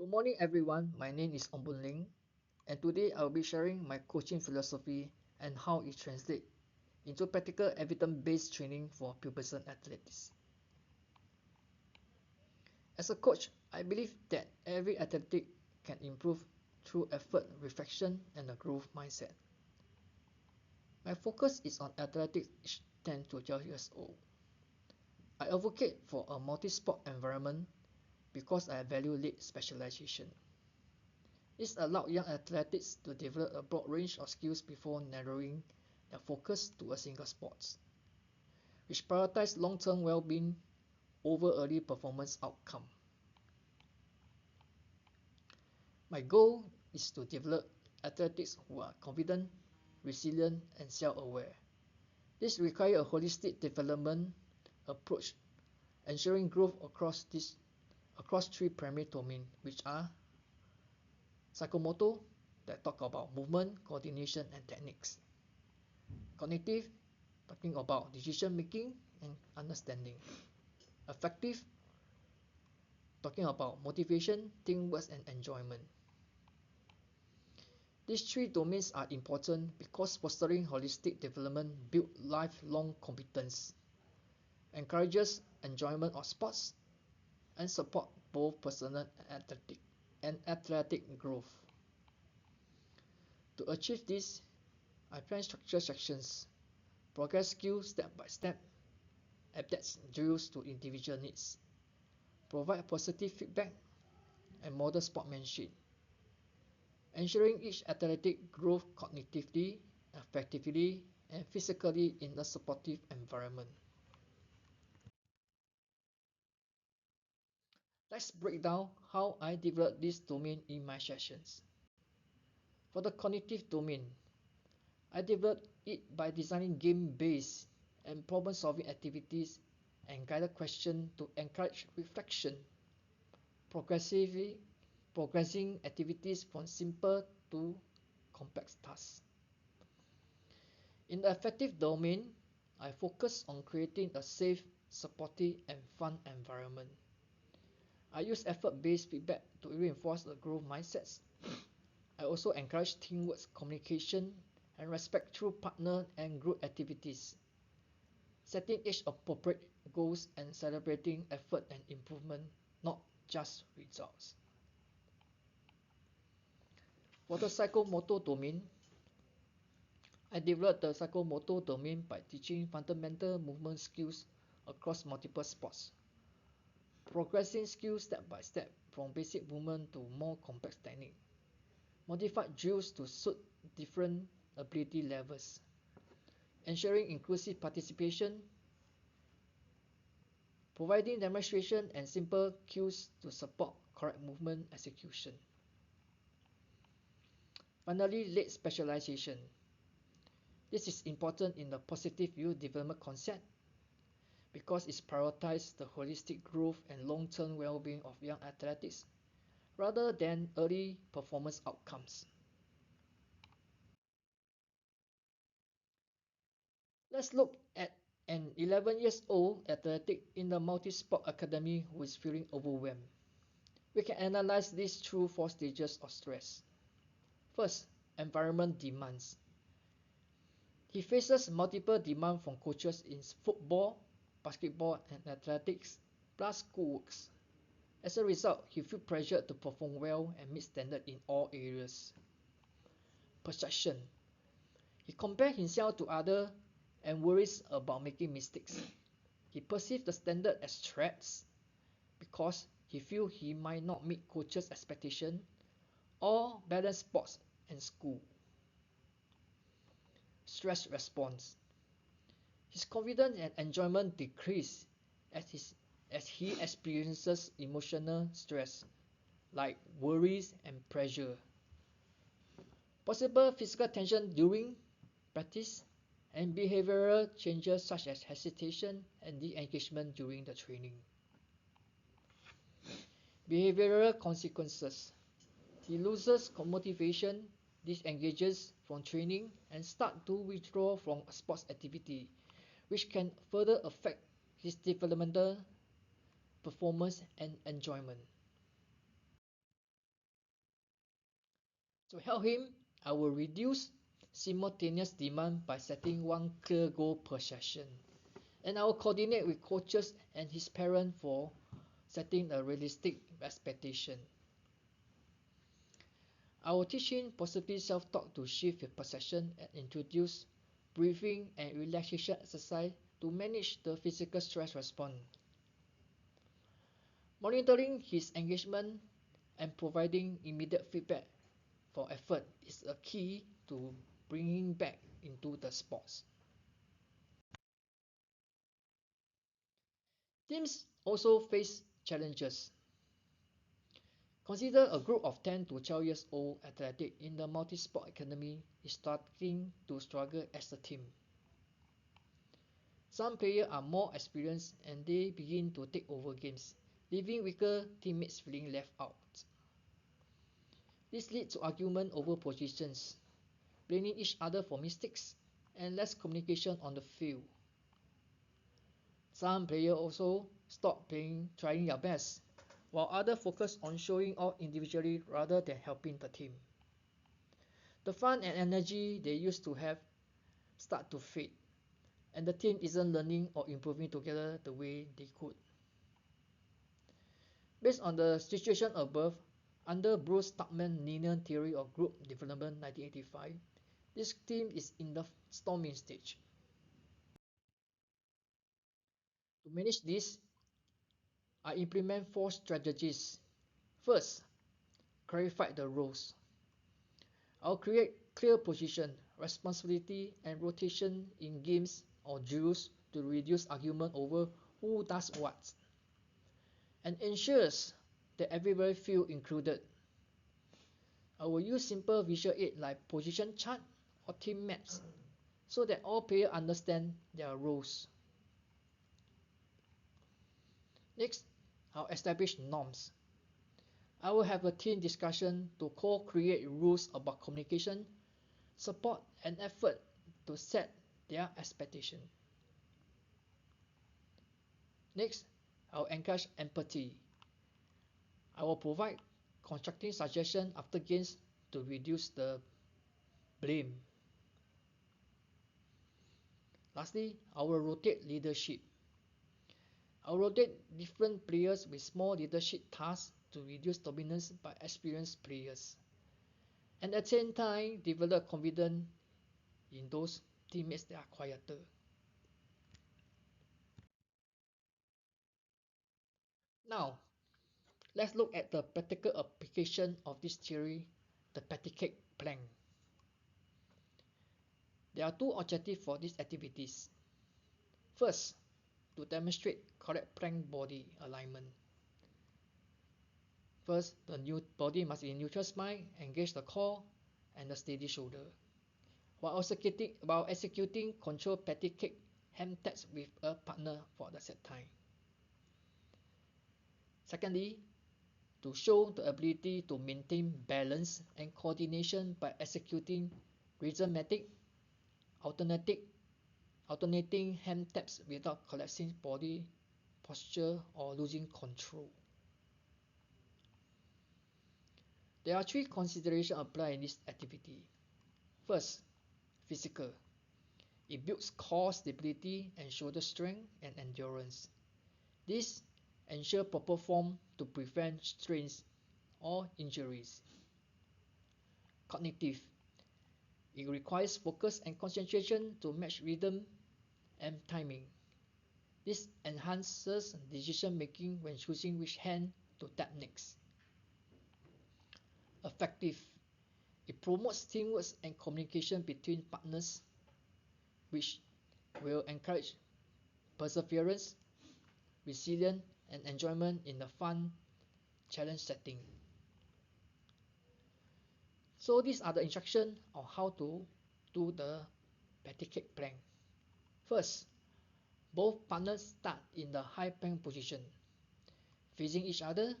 Good morning, everyone. My name is Boon Leng, and today I will be sharing my coaching philosophy and how it translates into practical evidence-based training for pupils athletes. As a coach, I believe that every athlete can improve through effort, reflection, and a growth mindset. My focus is on athletes aged 10 to 12 years old. I advocate for a multi-sport environment because I value lead specialization. This allows young athletes to develop a broad range of skills before narrowing their focus to a single sport, which prioritizes long-term well-being over early performance outcome. My goal is to develop athletes who are confident, resilient, and self-aware. This requires a holistic development approach, ensuring growth across three primary domains, which are psychomotor, that talk about movement, coordination, and techniques. Cognitive, talking about decision making and understanding. Affective, talking about motivation, teamwork, and enjoyment. These three domains are important because fostering holistic development builds lifelong competence, encourages enjoyment of sports, and support both personal and athletic growth. To achieve this, I plan structured sections, progress skills step by step, adapt drills to individual needs, provide positive feedback, and model sportsmanship, ensuring each athletic grows cognitively, effectively, and physically in a supportive environment. Let's break down how I develop this domain in my sessions. For the cognitive domain, I develop it by designing game-based and problem-solving activities and guided questions to encourage reflection, progressively progressing activities from simple to complex tasks. In the affective domain, I focus on creating a safe, supportive, and fun environment. I use effort-based feedback to reinforce a growth mindset. I also encourage teamwork, communication, and respect through partner and group activities, setting age-appropriate goals and celebrating effort and improvement, not just results. For the psychomotor domain, I developed the psychomotor domain by teaching fundamental movement skills across multiple sports, progressing skills step by step from basic movement to more complex technique, modified drills to suit different ability levels, ensuring inclusive participation, providing demonstration and simple cues to support correct movement execution. Finally, late specialization. This is important in the positive view development concept because it prioritizes the holistic growth and long-term well-being of young athletes rather than early performance outcomes. Let's look at an 11-year-old athlete in the multi-sport academy who is feeling overwhelmed. We can analyze this through 4 stages of stress. First, environment demands. He faces multiple demands from coaches in football, basketball, and athletics, plus schoolworks. As a result, he feels pressured to perform well and meet standards in all areas. Perception. He compares himself to others and worries about making mistakes. He perceives the standard as threats because he feels he might not meet coaches' expectations or balance sports and school. Stress response. His confidence and enjoyment decrease as he experiences emotional stress like worries and pressure. Possible physical tension during practice and behavioral changes such as hesitation and de-engagement during the training. Behavioral consequences. He loses motivation, disengages from training, and starts to withdraw from sports activity, which can further affect his developmental performance and enjoyment. To help him, I will reduce simultaneous demand by setting one clear goal per session. And I will coordinate with coaches and his parents for setting a realistic expectation. I will teach him positive self-talk to shift his perception and introduce breathing and relaxation exercise to manage the physical stress response. Monitoring his engagement and providing immediate feedback for effort is a key to bringing back into the sports. Teams also face challenges. Consider a group of 10 to 12 years old athletes in the multi-sport academy is starting to struggle as a team. Some players are more experienced and they begin to take over games, leaving weaker teammates feeling left out. This leads to argument over positions, blaming each other for mistakes, and less communication on the field. Some players also stop trying their best, while others focus on showing off individually rather than helping the team. The fun and energy they used to have start to fade, and the team isn't learning or improving together the way they could. Based on the situation above, under Bruce Tuckman's linear theory of group development 1985, this team is in the storming stage. To manage this, I implement 4 strategies. First, clarify the roles. I'll create clear position, responsibility, and rotation in games or drills to reduce argument over who does what, and ensures that everybody feels included. I will use simple visual aid like position chart or team maps so that all players understand their roles. Next, I'll establish norms. I will have a team discussion to co-create rules about communication, support, and effort to set their expectation. Next, I'll encourage empathy. I will provide constructive suggestions after games to reduce the blame. Lastly, I will rotate leadership. I will rotate different players with small leadership tasks to reduce dominance by experienced players, and at the same time develop confidence in those teammates that are quieter. Now, let's look at the practical application of this theory, the pancake plank. There are 2 objectives for these activities. First, to demonstrate correct plank body alignment. First, the new body must be in neutral spine, engage the core and the steady shoulder. While executing controlled pancake hand taps with a partner for the set time. Secondly, to show the ability to maintain balance and coordination by executing rhythmic, alternating hand taps without collapsing body posture or losing control. There are 3 considerations applied in this activity. First, physical. It builds core stability and shoulder strength and endurance. This ensures proper form to prevent strains or injuries. Cognitive. It requires focus and concentration to match rhythm and timing. This enhances decision making when choosing which hand to tap next. Effective. It promotes teamwork and communication between partners, which will encourage perseverance, resilience, and enjoyment in a fun challenge setting. So these are the instructions on how to do the pancake plank. First, both partners start in the high plank position, facing each other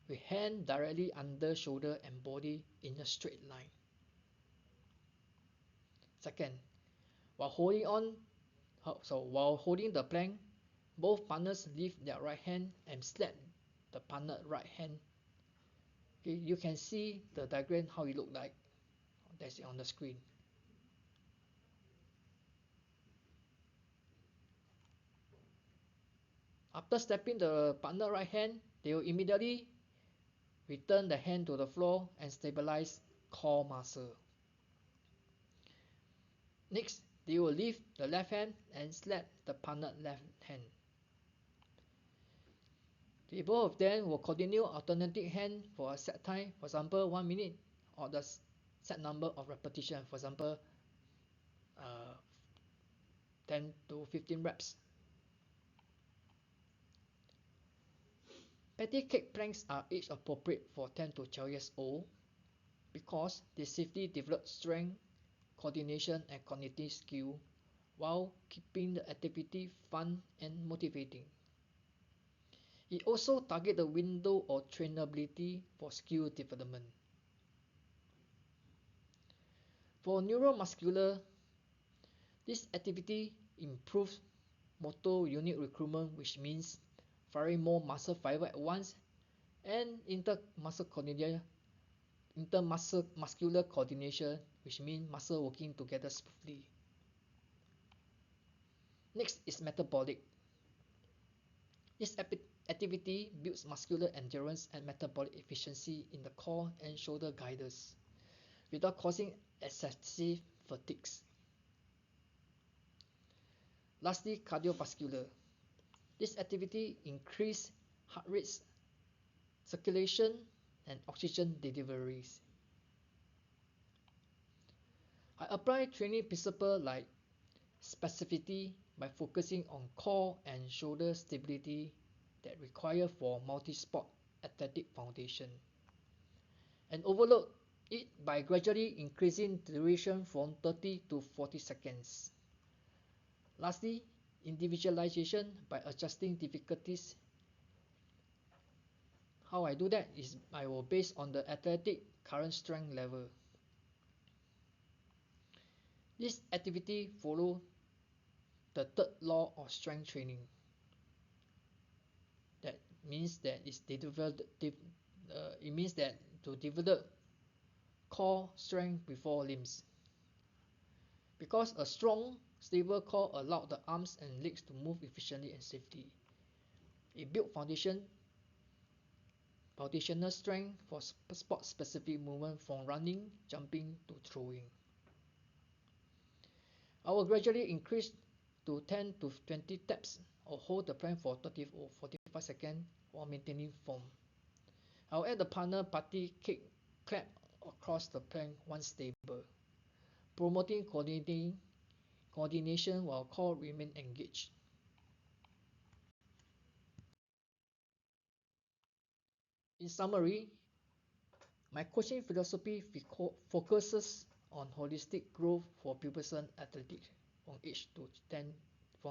with hand directly under shoulder and body in a straight line. Second, while holding the plank, both partners lift their right hand and slap the partner right hand Okay, you can see the diagram how it look like. That's on the screen. After stepping the partner right hand, they will immediately return the hand to the floor and stabilize core muscle. Next, they will lift the left hand and slap the partner left hand. The both of them will continue alternating hand for a set time, for example 1 minute, or the set number of repetition, for example 10 to 15 reps. Pancake planks are age appropriate for 10 to 12 years old because they safely develop strength, coordination, and cognitive skill while keeping the activity fun and motivating. It also targets the window of trainability for skill development. For neuromuscular, this activity improves motor unit recruitment, which means firing more muscle fiber at once, and intermuscular coordination, which means muscle working together smoothly. Next is metabolic. This activity builds muscular endurance and metabolic efficiency in the core and shoulder girdles without causing excessive fatigue. Lastly, cardiovascular. This activity increases heart rates, circulation, and oxygen deliveries. I apply training principles like specificity by focusing on core and shoulder stability that require for multi-sport athletic foundation, and overload it by gradually increasing duration from 30 to 40 seconds. Lastly, individualization by adjusting difficulties. How I do that is I will base on the athletic current strength level. This activity follows the third law of strength training. That means that it means that to develop core strength before limbs. Because a strong, stable core allows the arms and legs to move efficiently and safely. It builds foundational strength for sport-specific movement from running, jumping to throwing. I will gradually increase to 10 to 20 taps or hold the plank for 30 or 45 seconds while maintaining form. I will add the partner party kick clap across the plank once stable, promoting coordination while core remain engaged. In summary, my coaching philosophy focuses on holistic growth for pupils athletics from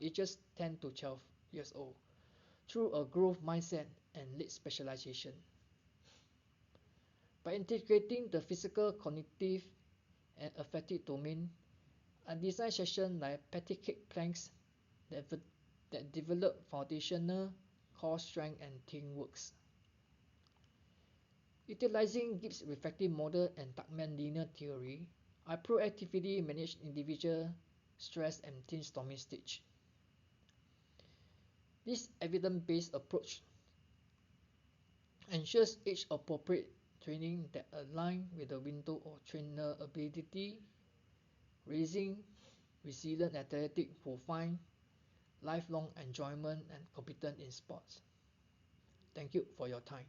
ages 10 to 12 years old through a growth mindset and lead specialization. By integrating the physical, cognitive, and affective domain, I design sessions like pancake planks that develop foundational core strength and teamwork. Utilizing Gibbs reflective model and Tuckman linear theory, I proactively manage individual stress and team storming stage. This evidence-based approach ensures age-appropriate training that aligns with the window of trainer ability, raising resilient athletic who find lifelong enjoyment and competence in sports. Thank you for your time.